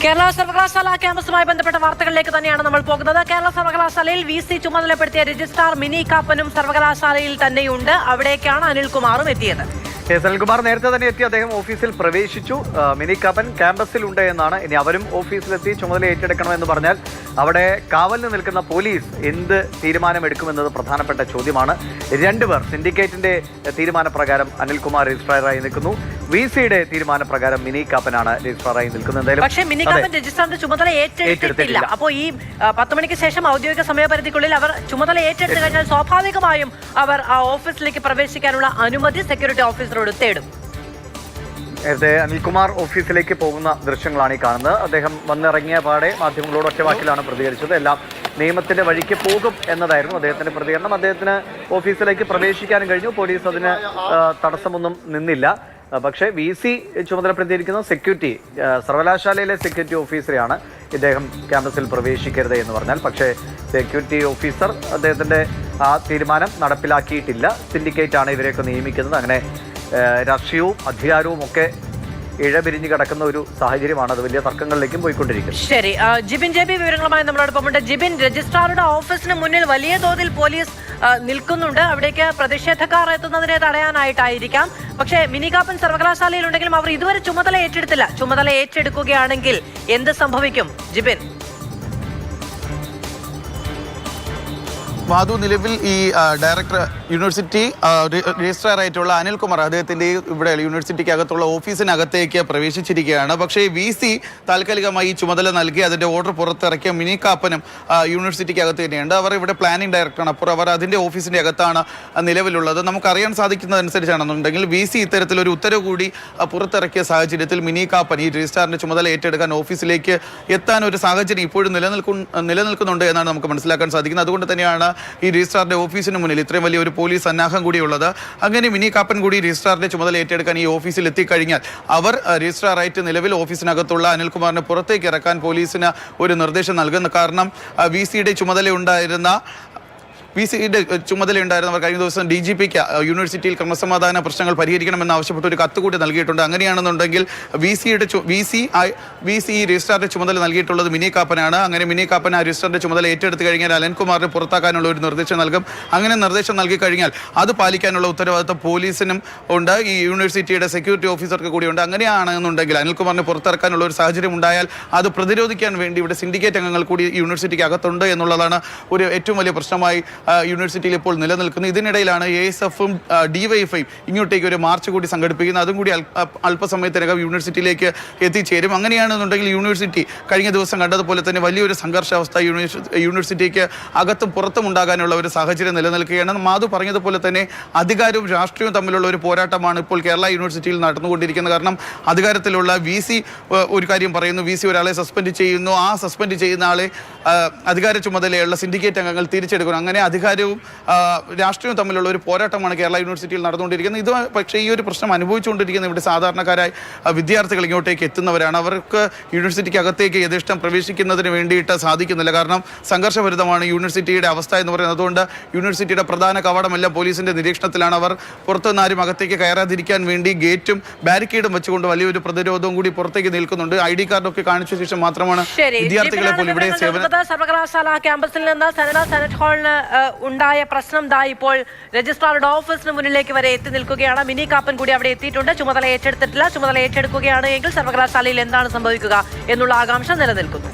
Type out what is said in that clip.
കേരള സർവകലാശാല ക്യാമ്പസുമായി ബന്ധപ്പെട്ട വാർത്തകളിലേക്ക് തന്നെയാണ് നമ്മൾ പോകുന്നത്. കേരള സർവകലാശാലയിൽ VC ചുമതലപ്പെടുത്തിയ രജിസ്ട്രാർ മിനി കാപ്പനും സർവകലാശാലയിൽ തന്നെയുണ്ട്. അവിടേക്കാണ് അനിൽകുമാറും എത്തിയത്. അനിൽകുമാർ നേരത്തെ തന്നെ എത്തി അദ്ദേഹം ഓഫീസിൽ പ്രവേശിച്ചു. മിനി കാപ്പൻ ക്യാമ്പസിലുണ്ട് എന്നാണ്. ഇനി അവരും ഓഫീസിലെത്തി ചുമതല ഏറ്റെടുക്കണമെന്ന് പറഞ്ഞാൽ അവിടെ കാവലിന് നിൽക്കുന്ന പോലീസ് എന്ത് തീരുമാനമെടുക്കുമെന്നത് പ്രധാനപ്പെട്ട ചോദ്യമാണ്. രണ്ടുപേർ സിൻഡിക്കേറ്റിന്റെ തീരുമാനപ്രകാരം അനിൽകുമാർ രജിസ്ട്രാറായി നിൽക്കുന്നു. VCയുടെ തീരുമാനപ്രകാരം മിനി കാപ്പനാണ് രജിസ്ട്രാറായി നിൽക്കുന്നത്. പക്ഷേ മിനി കാപ്പൻ രജിസ്ട്രാറിന്റെ ചുമതല ഏറ്റെടുത്തിട്ടില്ല. അപ്പോൾ ഈ 10 മണിക്ക് ശേഷം ഔദ്യോഗിക സമയപരിധിക്കുള്ളിൽ അവർ ചുമതല ഏറ്റെടുത്തു കഴിഞ്ഞാൽ സ്വാഭാവികമായും അവർ ആ ഓഫീസിലേക്ക് പ്രവേശിക്കാനുള്ള അനുമതി സെക്യൂരിറ്റി ഓഫീസറോട് തേടും. നേരത്തെ അനിൽകുമാർ ഓഫീസിലേക്ക് പോകുന്ന ദൃശ്യങ്ങളാണ് ഈ കാണുന്നത്. അദ്ദേഹം വന്നിറങ്ങിയ പാടെ മാധ്യമങ്ങളോട് ഒറ്റവാക്കിലാണ് പ്രതികരിച്ചത്. എല്ലാം നിയമത്തിന്റെ വഴിക്ക് പോകും എന്നതായിരുന്നു അദ്ദേഹത്തിന്റെ പ്രതികരണം. അദ്ദേഹത്തിന് ഓഫീസിലേക്ക് പ്രവേശിക്കാനും കഴിഞ്ഞു. പോലീസ് അതിന് തടസ്സമൊന്നും നിന്നില്ല. പക്ഷേ VC ചുമതലപ്പെടുത്തിയിരിക്കുന്ന സെക്യൂരിറ്റി സർവകലാശാലയിലെ സെക്യൂരിറ്റി ഓഫീസറെയാണ് ഇദ്ദേഹം ക്യാമ്പസിൽ പ്രവേശിക്കരുത് എന്ന് പറഞ്ഞാൽ. പക്ഷേ സെക്യൂരിറ്റി ഓഫീസർ അദ്ദേഹത്തിൻ്റെ ആ തീരുമാനം നടപ്പിലാക്കിയിട്ടില്ല. സിൻഡിക്കേറ്റാണ് ഇവരെയൊക്കെ നിയമിക്കുന്നത്. അങ്ങനെ രാഷ്ട്രീയവും അധികാരവും ഒക്കെ ഇഴപിരിഞ്ഞു കിടക്കുന്ന ഒരു സാഹചര്യമാണ്. അത് വലിയ തർക്കങ്ങളിലേക്കും പോയിക്കൊണ്ടിരിക്കുന്നത്. ശരി, ജിബിൻ JB വിവരങ്ങളുമായി നമ്മളോടൊപ്പമുണ്ട്. ജിബിൻ, രജിസ്ട്രാറുടെ ഓഫീസിന് മുന്നിൽ വലിയ തോതിൽ പോലീസ് നിൽക്കുന്നുണ്ട്. അവിടേക്ക് പ്രതിഷേധക്കാർ എത്തുന്നതിനെ തടയാനായിട്ടായിരിക്കാം. പക്ഷേ മിനി കാപ്പൻ സർവകലാശാലയിൽ ഉണ്ടെങ്കിലും അവർ ഇതുവരെ ചുമതല ഏറ്റെടുത്തില്ല. ചുമതല ഏറ്റെടുക്കുകയാണെങ്കിൽ എന്ത് സംഭവിക്കും ജിബിൻ? മാധു, നിലവിൽ ഈ ഡയറക്ടർ യൂണിവേഴ്സിറ്റി രജിസ്ട്രാർ ആയിട്ടുള്ള അനിൽകുമാർ അദ്ദേഹത്തിൻ്റെ ഇവിടെ യൂണിവേഴ്സിറ്റിക്ക് അകത്തുള്ള ഓഫീസിനകത്തേക്ക് പ്രവേശിച്ചിരിക്കുകയാണ്. പക്ഷേ VC താൽക്കാലികമായി ഈ ചുമതല നൽകി അതിൻ്റെ ഓർഡർ പുറത്തിറക്കിയ മിനി കാപ്പനും യൂണിവേഴ്സിറ്റിക്ക് അകത്ത് തന്നെയുണ്ട്. അവർ ഇവിടെ പ്ലാനിംഗ് ഡയറക്ടറാണ്. അപ്പോൾ അവർ അതിൻ്റെ ഓഫീസിൻ്റെ അകത്താണ് നിലവിലുള്ളത്. നമുക്കറിയാൻ സാധിക്കുന്നതനുസരിച്ചാണെന്നുണ്ടെങ്കിൽ VC ഇത്തരത്തിലൊരു ഉത്തരവ് കൂടി പുറത്തിറക്കിയ സാഹചര്യത്തിൽ മിനി കാപ്പൻ ഈ രജിസ്ട്രാറിൻ്റെ ചുമതല ഏറ്റെടുക്കാൻ ഓഫീസിലേക്ക് എത്താൻ ഒരു സാഹചര്യം ഇപ്പോഴും നിലനിൽക്കുന്നുണ്ട് എന്നാണ് നമുക്ക് മനസ്സിലാക്കാൻ സാധിക്കുന്നത്. അതുകൊണ്ട് തന്നെയാണ് ഈ രജിസ്ട്രാറിന്റെ ഓഫീസിന് മുന്നിൽ ഇത്രയും വലിയ ഒരു പോലീസ് സന്നാഹം കൂടിയുള്ളത്. അങ്ങനെ മിനി കാപ്പൻ കൂടി രജിസ്ട്രാറിന്റെ ചുമതല ഏറ്റെടുക്കാൻ ഈ ഓഫീസിൽ എത്തിക്കഴിഞ്ഞാൽ അവർ രജിസ്ട്രാറായിട്ട് നിലവിൽ ഓഫീസിനകത്തുള്ള അനിൽകുമാറിനെ പുറത്തേക്ക് ഇറക്കാൻ പോലീസിന് ഒരു നിർദ്ദേശം നൽകുന്നു. കാരണം VCയുടെ ചുമതലയുണ്ടായിരുന്നവർ കഴിഞ്ഞ ദിവസം DGPക്ക് യൂണിവേഴ്സിറ്റിയിൽ ക്രമസമാധാന പ്രശ്നങ്ങൾ പരിഹരിക്കണമെന്ന് ആവശ്യപ്പെട്ട് ഒരു കത്ത് കൂടി നൽകിയിട്ടുണ്ട്. അങ്ങനെയാണെന്നുണ്ടെങ്കിൽ VC രജിസ്ട്രാറിന്റെ ചുമതല നൽകിയിട്ടുള്ളത് മിനി കാപ്പനാണ്. അങ്ങനെ മിനി കാപ്പൻ ആ രജിസ്ട്രാറിന്റെ ചുമതല ഏറ്റെടുത്ത് കഴിഞ്ഞാൽ അനിൽകുമാറിനെ പുറത്താക്കാനുള്ള ഒരു നിർദ്ദേശം നൽകും. അങ്ങനെ നിർദ്ദേശം നൽകി കഴിഞ്ഞാൽ അത് പാലിക്കാനുള്ള ഉത്തരവാദിത്തം പോലീസിനും ഉണ്ട്, ഈ യൂണിവേഴ്സിറ്റിയുടെ സെക്യൂരിറ്റി ഓഫീസർക്ക് കൂടിയുണ്ട്. അങ്ങനെയാണെന്നുണ്ടെങ്കിൽ അനിൽകുമാറിനെ പുറത്തിറക്കാനുള്ള ഒരു സാഹചര്യം ഉണ്ടായാൽ അത് പ്രതിരോധിക്കാൻ വേണ്ടി ഇവിടെ സിൻഡിക്കേറ്റ് അംഗങ്ങൾ കൂടി യൂണിവേഴ്സിറ്റിക്ക് അകത്തുണ്ട് എന്നുള്ളതാണ് ഒരു ഏറ്റവും വലിയ പ്രശ്നമായി യൂണിവേഴ്സിറ്റിയിൽ ഇപ്പോൾ നിലനിൽക്കുന്നു. ഇതിനിടയിലാണ് ASFും DYFയും ഇങ്ങോട്ടേക്ക് ഒരു മാർച്ച് കൂടി സംഘടിപ്പിക്കുന്നത്. അതും കൂടി അല്പസമയത്തിനകം യൂണിവേഴ്സിറ്റിയിലേക്ക് എത്തിച്ചേരും. അങ്ങനെയാണെന്നുണ്ടെങ്കിൽ യൂണിവേഴ്സിറ്റി കഴിഞ്ഞ ദിവസം കണ്ടതുപോലെ തന്നെ വലിയൊരു സംഘർഷാവസ്ഥ യൂണിവേഴ്സിറ്റിക്ക് അകത്തും പുറത്തും ഉണ്ടാകാനുള്ള ഒരു സാഹചര്യം നിലനിൽക്കുകയാണ്. മാധു പറഞ്ഞതുപോലെ തന്നെ അധികാരവും രാഷ്ട്രീയവും തമ്മിലുള്ള ഒരു പോരാട്ടമാണ് ഇപ്പോൾ കേരള യൂണിവേഴ്സിറ്റിയിൽ നടന്നുകൊണ്ടിരിക്കുന്നത്. കാരണം അധികാരത്തിലുള്ള VC ഒരു കാര്യം പറയുന്നു, VC ഒരാളെ സസ്പെൻഡ് ചെയ്യുന്നു, ആ സസ്പെൻഡ് ചെയ്യുന്ന ആളെ അധികാര ചുമതലയുള്ള സിൻഡിക്കേറ്റ് അംഗങ്ങൾ തിരിച്ചെടുക്കുന്നു. അങ്ങനെ അധികാരവും രാഷ്ട്രീയവും തമ്മിലുള്ള ഒരു പോരാട്ടമാണ് കേരള യൂണിവേഴ്സിറ്റിയിൽ നടന്നുകൊണ്ടിരിക്കുന്നത്. ഇത് പക്ഷേ ഈ ഒരു പ്രശ്നം അനുഭവിച്ചുകൊണ്ടിരിക്കുന്ന ഇവിടെ സാധാരണക്കാരായ വിദ്യാർത്ഥികൾ ഇങ്ങോട്ടേക്ക് എത്തുന്നവരാണ്. അവർക്ക് യൂണിവേഴ്സിറ്റിക്ക് അകത്തേക്ക് യഥേഷ്ടം പ്രവേശിക്കുന്നതിന് വേണ്ടിയിട്ട് സാധിക്കുന്നില്ല. കാരണം സംഘർഷഭരിതമാണ് യൂണിവേഴ്സിറ്റിയുടെ അവസ്ഥ എന്ന് പറയുന്നത്. അതുകൊണ്ട് യൂണിവേഴ്സിറ്റിയുടെ പ്രധാന കവാടമെല്ലാം പോലീസിന്റെ നിരീക്ഷണത്തിലാണ്. അവർ പുറത്തുനിന്നാരും അകത്തേക്ക് കയറാതിരിക്കാൻ വേണ്ടി ഗേറ്റും ബാരിക്കേഡും വെച്ചുകൊണ്ട് വലിയൊരു പ്രതിരോധവും കൂടി പുറത്തേക്ക് നിൽക്കുന്നുണ്ട്. ID കാർഡൊക്കെ കാണിച്ച ശേഷം മാത്രമാണ് വിദ്യാർത്ഥികളെ പോലും ഇവിടെ സർവകലാശാല ക്യാമ്പസിൽ നിന്ന് സെനറ്റ് ഹാളിന് ഉണ്ടായ പ്രശ്നം ഇപ്പോൾ രജിസ്ട്രാറുടെ ഓഫീസിന് മുന്നിലേക്ക് വരെ എത്തി നിൽക്കുകയാണ്. മിനി കാപ്പൻ കൂടി അവിടെ എത്തിയിട്ടുണ്ട്. ചുമതല ഏറ്റെടുത്തിട്ടില്ല. ചുമതല ഏറ്റെടുക്കുകയാണ് എങ്കിൽ സർവകലാശാലയിൽ എന്താണ് സംഭവിക്കുക എന്നുള്ള ആകാംക്ഷ നിലനിൽക്കുന്നു.